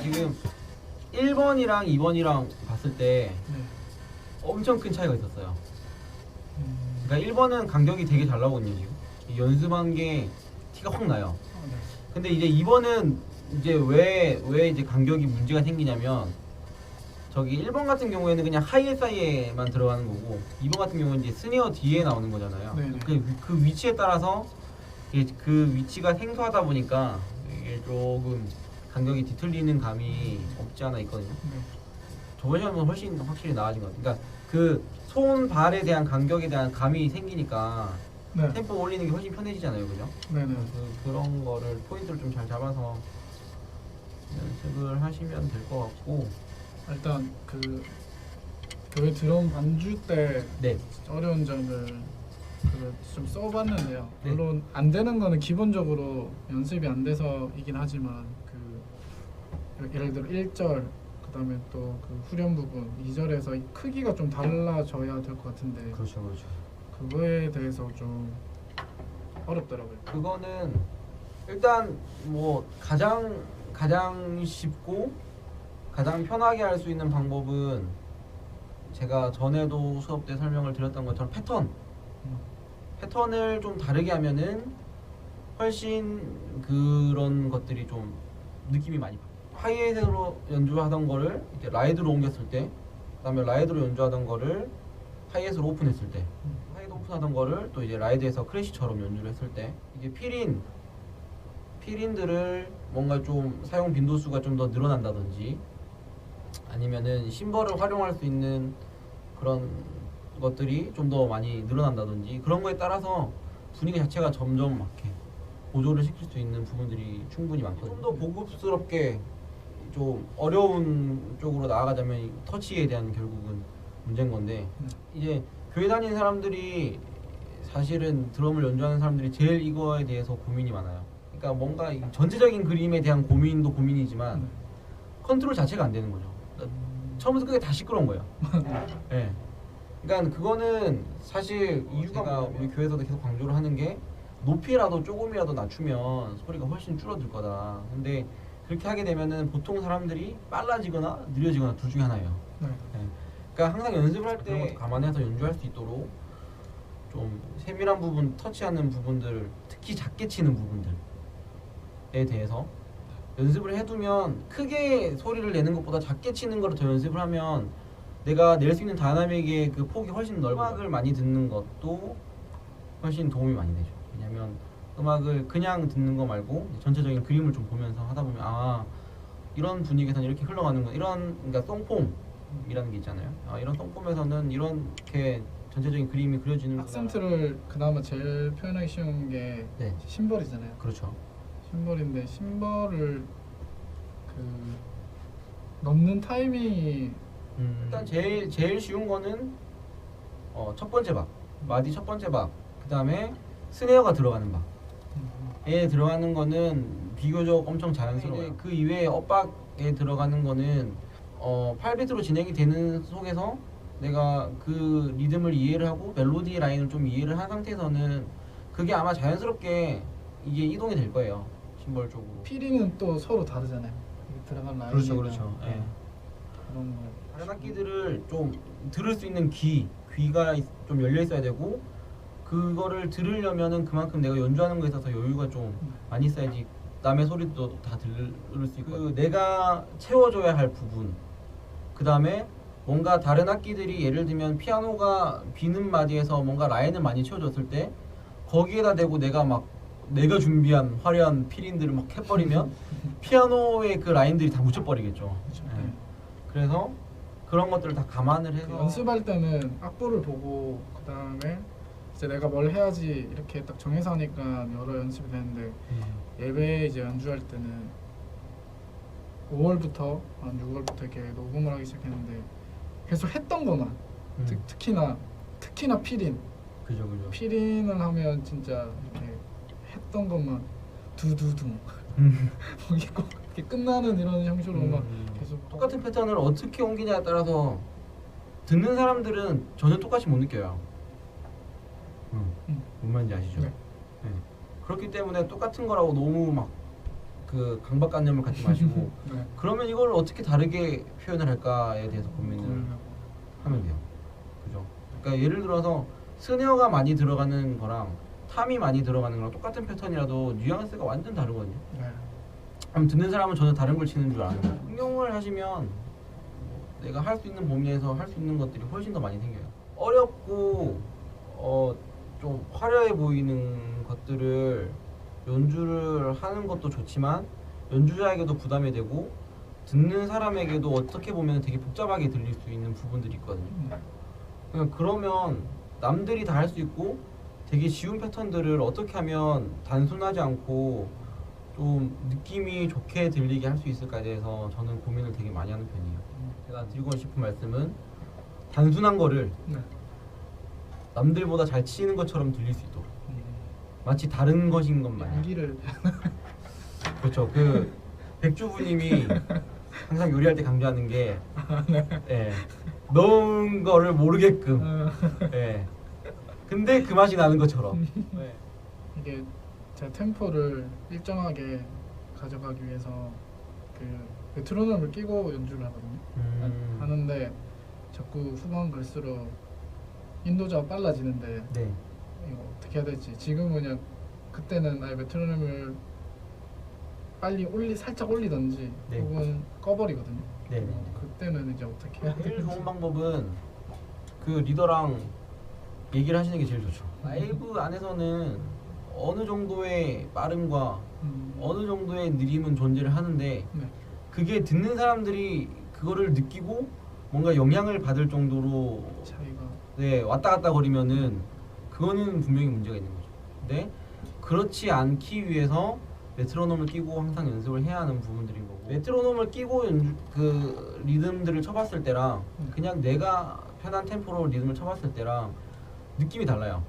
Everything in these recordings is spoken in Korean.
지금 1번이랑 2번이랑 봤을 때 네. 엄청 큰 차이가 있었어요. 그러니까 1번은 간격이 되게 잘 나오거든요. 지금 이 연습한 게 티가 확 나요. 네. 근데 이제 2번은 이제 왜 이제 간격이 문제가 생기냐면 저기 1번 같은 경우에는 그냥 하이에 사이에만 들어가는 거고 2번 같은 경우는 이제 스네어 뒤에 나오는 거잖아요. 네네. 그 위치에 따라서 이게 그 위치가 생소하다 보니까 이게 조금 간격이 뒤틀리는 감이 없지 않아 있거든요. 네. 저번 시간보다 훨씬 확실히 나아진 것 같아요. 그러니까 그 손발에 대한 간격에 대한 감이 생기니까 네. 템포 올리는 게 훨씬 편해지잖아요, 그죠? 네네. 그런 거를 포인트를 좀 잘 잡아서 연습을 하시면 될 것 같고. 일단 그 교회 들어온 반주 때 네. 어려운 점을 좀 써봤는데요. 네. 물론 안 되는 거는 기본적으로 연습이 안 돼서이긴 하지만 그 예를 들어 1절 그다음에 또 그 후렴 부분 2절에서 크기가 좀 달라져야 될 것 같은데 그렇죠. 그거에 대해서 좀 어렵더라고요. 그거는 일단 뭐 가장 쉽고 가장 편하게 할 수 있는 방법은 제가 전에도 수업 때 설명을 드렸던 것처럼 패턴을 좀 다르게 하면은 훨씬 그런 것들이 좀 느낌이 많이 바뀌어요. 하이햇으로 연주하던 거를 이제 라이드로 옮겼을 때, 그다음에 라이드로 연주하던 거를 하이햇으로 오픈했을 때, 하이햇 오픈하던 거를 또 이제 라이드에서 크래쉬처럼 연주를 했을 때, 이게 필인들을 뭔가 좀 사용 빈도수가 좀 더 늘어난다든지, 아니면은 심벌을 활용할 수 있는 그런 것들이 좀 더 많이 늘어난다든지, 그런 거에 따라서 분위기 자체가 점점 막 이렇게 보조를 시킬 수 있는 부분들이 충분히 많거든요. 좀 더 고급스럽게 좀 어려운 쪽으로 나아가자면 이 터치에 대한 결국은 문제인 건데, 이제 교회 다니는 사람들이 사실은 드럼을 연주하는 사람들이 제일 이거에 대해서 고민이 많아요. 그러니까 뭔가 이 전체적인 그림에 대한 고민도 고민이지만 컨트롤 자체가 안 되는 거죠. 처음부터 끝까지 다 시끄러운 거예요. 네. 그러니까 그거는 사실 이유가 우리 교회에서도 계속 강조를 하는 게 높이라도 조금이라도 낮추면 소리가 훨씬 줄어들 거다. 근데 그렇게 하게 되면은 보통 사람들이 빨라지거나 느려지거나 둘 중에 하나예요. 네. 네. 그러니까 항상 연습을 할 때 감안해서 연주할 수 있도록 좀 세밀한 부분, 터치하는 부분들, 특히 작게 치는 부분들에 대해서 연습을 해두면 크게 소리를 내는 것보다 작게 치는 거를 더 연습을 하면 내가 낼 수 있는 다이나믹의 그 폭이 훨씬 넓어요. 음악을 많이 듣는 것도 훨씬 도움이 많이 되죠. 왜냐면 음악을 그냥 듣는 거 말고 전체적인 그림을 좀 보면서 하다 보면 아 이런 분위기에서는 이렇게 흘러가는구나, 이런 그러니까 송폼이라는 게 있잖아요. 아 이런 송폼에서는 이렇게 전체적인 그림이 그려지는 악센트를 그나마 제일 표현하기 쉬운 게 네. 심벌이잖아요. 그렇죠. 심벌인데 심벌을 그 넣는 타이밍이 일단 제일 쉬운 거는 첫 번째 박, 마디 첫 번째 박, 그 다음에 스네어가 들어가는 박에 들어가는 거는 비교적 엄청 자연스러워요. 그 이외에 엇박에 들어가는 거는 8비트로 진행이 되는 속에서 내가 그 리듬을 이해를 하고 멜로디 라인을 좀 이해를 한 상태에서는 그게 아마 자연스럽게 이게 이동이 될 거예요. 심벌 쪽으로. 피리는 또 서로 다르잖아요. 들어간 라인이 그렇죠. 예. 그런 거. 다른 악기들을 좀 들을 수 있는 귀가 좀 열려 있어야 되고, 그거를 들으려면은 그만큼 내가 연주하는 거에 있어서 여유가 좀 많이 있어야지 남의 소리도 다 들을 수 있고, 그 내가 채워줘야 할 부분, 그 다음에 뭔가 다른 악기들이 예를 들면 피아노가 비는 마디에서 뭔가 라인을 많이 채워줬을 때 거기에다 대고 내가 준비한 화려한 필인들을 막 해버리면 피아노의 그 라인들이 다 묻혀버리겠죠. 그렇죠. 네. 그래서 그런 것들을 다 감안을 해서 연습할 때는 악보를 보고 그 다음에 이제 내가 뭘 해야지 이렇게 딱 정해서 하니까 여러 연습이 되는데 예배 이제 연주할 때는 5월부터 한 6월부터 이렇게 녹음을 하기 시작했는데 계속 했던 것만 특히나 피린 그죠. 피린을 하면 진짜 이렇게 했던 것만 두두둥 이게 꼭 이렇게 끝나는 이런 형식으로만 계속 똑같은 패턴을 어떻게 옮기냐에 따라서 듣는 사람들은 전혀 똑같이 못 느껴요. 뭔 말인지 아시죠? 네. 네. 그렇기 때문에 똑같은 거라고 너무 막 그 강박관념을 갖지 마시고 네. 그러면 이걸 어떻게 다르게 표현을 할까에 대해서 고민을 하면 돼요. 그죠? 그러니까 예를 들어서 스네어가 많이 들어가는 거랑 탐이 많이 들어가는 거랑 똑같은 패턴이라도 뉘앙스가 완전 다르거든요. 네. 그럼 듣는 사람은 전혀 다른 걸 치는 줄 아는 거예요. 응용을 하시면 내가 할 수 있는 범위에서 할 수 있는 것들이 훨씬 더 많이 생겨요. 어렵고 좀 화려해 보이는 것들을 연주를 하는 것도 좋지만 연주자에게도 부담이 되고 듣는 사람에게도 어떻게 보면 되게 복잡하게 들릴 수 있는 부분들이 있거든요. 그러면 남들이 다 할 수 있고 되게 쉬운 패턴들을 어떻게 하면 단순하지 않고 좀 느낌이 좋게 들리게 할 수 있을까에 대해서 저는 고민을 되게 많이 하는 편이에요. 제가 드리고 싶은 말씀은 단순한 거를 네. 남들보다 잘 치는 것처럼 들릴 수 있도록 마치 다른 것인 것 마냥. 연기를 그렇죠. 그 백주부님이 항상 요리할 때 강조하는 게 예, 넣은 거를 모르게끔 예. 근데 그 맛이 나는 것처럼 예. 이게 제가 템포를 일정하게 가져가기 위해서 그 메트로놈을 끼고 연주를 하거든요. 하는데 자꾸 후반 갈수록 인도자가 빨라지는데 네. 이거 어떻게 해야 될지 지금은 그냥 그때는 아예 메트로놈을 빨리 살짝 올리던지 네. 혹은 꺼버리거든요. 네. 그때는 이제 어떻게 해야 제일 될지 좋은 방법은 그 리더랑 얘기를 하시는 게 제일 좋죠. 라이브 안에서는 어느 정도의 빠름과 어느 정도의 느림은 존재를 하는데 네. 그게 듣는 사람들이 그거를 느끼고 뭔가 영향을 받을 정도로 차이가 네, 왔다 갔다 거리면은 그거는 분명히 문제가 있는 거죠. 근데 그렇지 않기 위해서 메트로놈을 끼고 항상 연습을 해야 하는 부분들인 거고 메트로놈을 끼고 그 리듬들을 쳐봤을 때랑 그냥 내가 편한 템포로 리듬을 쳐봤을 때랑 느낌이 달라요.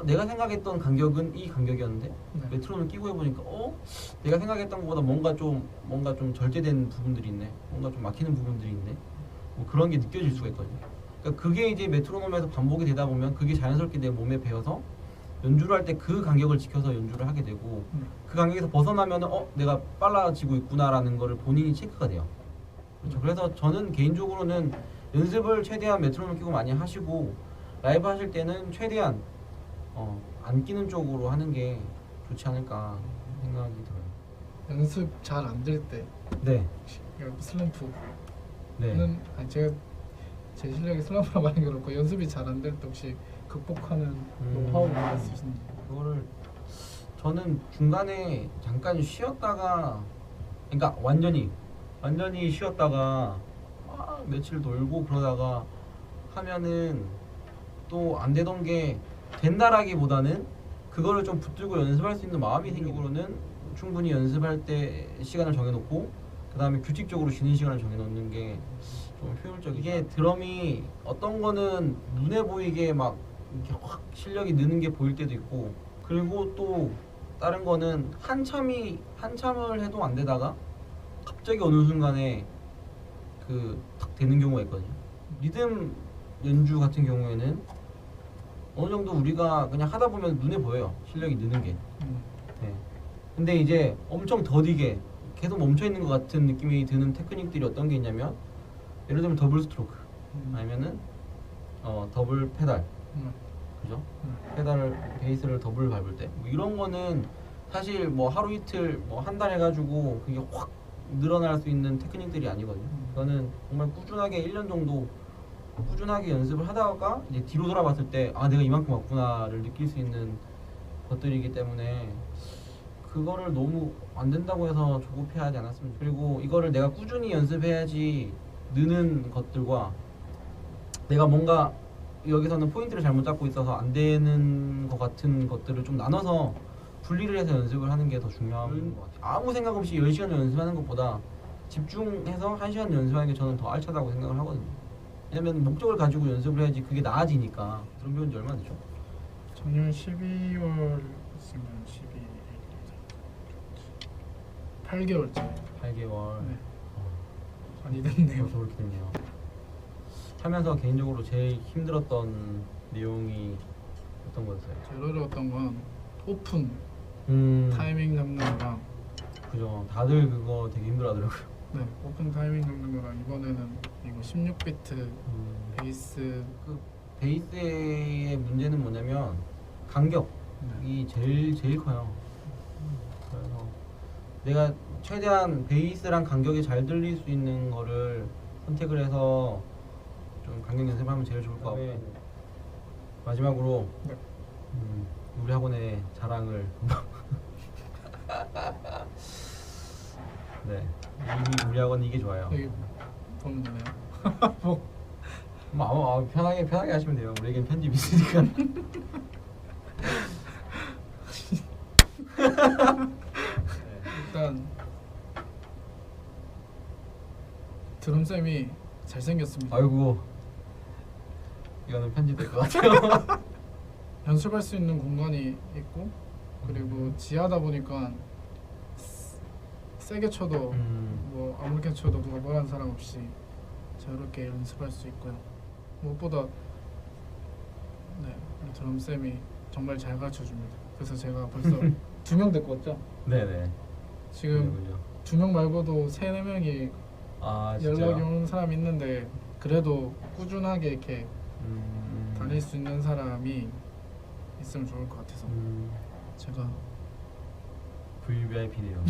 내가 생각했던 간격은 이 간격이었는데 네. 메트로놈을 끼고 해보니까 내가 생각했던 것보다 뭔가 좀 절제된 부분들이 있네. 뭔가 좀 막히는 부분들이 있네. 뭐 그런 게 느껴질 수가 있거든요. 그러니까 그게 이제 메트로놈에서 반복이 되다 보면 그게 자연스럽게 내 몸에 배어서 연주를 할 때 그 간격을 지켜서 연주를 하게 되고 그 간격에서 벗어나면은 내가 빨라지고 있구나라는 거를 본인이 체크가 돼요. 그렇죠. 그래서 저는 개인적으로는 연습을 최대한 메트로놈 끼고 많이 하시고 라이브 하실 때는 최대한 안 끼는 쪽으로 하는 게 좋지 않을까 생각이 들어요. 연습 잘 안 될 때 네. 슬럼프는 네. 아니 제가 제 실력이 슬럼프라고 하는 게 그렇고 연습이 잘 안 될 때 혹시 극복하는 노하우가 알 수 있는지. 그거를 저는 중간에 잠깐 쉬었다가 그러니까 완전히 쉬었다가 며칠 놀고 그러다가 하면은 또 안 되던 게 된다라기보다는 그거를 좀 붙들고 연습할 수 있는 마음이 생기고는 충분히 연습할 때 시간을 정해놓고 그 다음에 규칙적으로 쉬는 시간을 정해놓는 게 좀 효율적이죠. 이게 드럼이 어떤 거는 눈에 보이게 막 이렇게 확 실력이 느는 게 보일 때도 있고 그리고 또 다른 거는 한참을 해도 안 되다가 갑자기 어느 순간에 그 탁 되는 경우가 있거든요. 리듬 연주 같은 경우에는 어느 정도 우리가 그냥 하다 보면 눈에 보여요. 실력이 느는 게. 네. 근데 이제 엄청 더디게 계속 멈춰 있는 것 같은 느낌이 드는 테크닉들이 어떤 게 있냐면 예를 들면 더블 스트로크 아니면은 더블 페달 그죠? 베이스를 더블 밟을 때 뭐 이런 거는 사실 뭐 하루 이틀 뭐 한 달 해가지고 그게 확 늘어날 수 있는 테크닉들이 아니거든요. 그거는 정말 꾸준하게 1년 정도 꾸준하게 연습을 하다가 이제 뒤로 돌아봤을 때 내가 이만큼 왔구나를 느낄 수 있는 것들이기 때문에 그거를 너무 안 된다고 해서 조급해하지 않았으면 좋겠어요. 그리고 이거를 내가 꾸준히 연습해야지 느는 것들과 내가 뭔가 여기서는 포인트를 잘못 잡고 있어서 안 되는 것 같은 것들을 좀 나눠서 분리를 해서 연습을 하는 게 더 중요한 것 같아요. 아무 생각 없이 10시간 연습하는 것보다 집중해서 1시간 연습하는 게 저는 더 알차다고 생각을 하거든요. 왜냐면 목적을 가지고 연습을 해야지 그게 나아지니까. 드럼 배운 지 얼마나 되죠? 작년 12월 있으면 8개월째. 8개월. 네. 많이 됐네요. 벌써 그렇게 됐네요. 하면서 개인적으로 제일 힘들었던 내용이 어떤 거였어요? 제일 어려웠던 건 오픈 타이밍 잡는 거랑 그죠. 다들 그거 되게 힘들어하더라고요. 네, 오픈 타이밍 잡는 거랑 이번에는 이거 16비트 베이스. 그 베이스의 문제는 뭐냐면 간격이 네. 제일 커요. 그래서 내가 최대한 베이스랑 간격이 잘 들릴 수 있는 거를 선택을 해서 좀 간격 연습하면 제일 좋을 것 같고, 마지막으로 네. 우리 학원의 자랑을 네, 이미 우리 학원 이게 좋아요. 여기 보면 되나요? 뭐 편하게 하시면 돼요. 우리에겐 편집 있으니까. 일단 드럼쌤이 잘생겼습니다. 아이고, 이거는 편집될 것 같아요. 연습할 수 있는 공간이 있고 그리고 지하다 보니까 세게 쳐도 뭐 아무렇게 쳐도 누가 뭐라는 사람 없이 자유롭게 연습할 수 있고요. 무엇보다 네, 우리 드럼쌤이 정말 잘 가르쳐 줍니다. 그래서 제가 벌써 2명 데리고 왔죠. 네네. 지금 2명 말고도 3-4명이 아 연락이 진짜요? 오는 사람이 있는데 그래도 꾸준하게 이렇게 다닐 수 있는 사람이 있으면 좋을 것 같아서 제가 VVIP네요.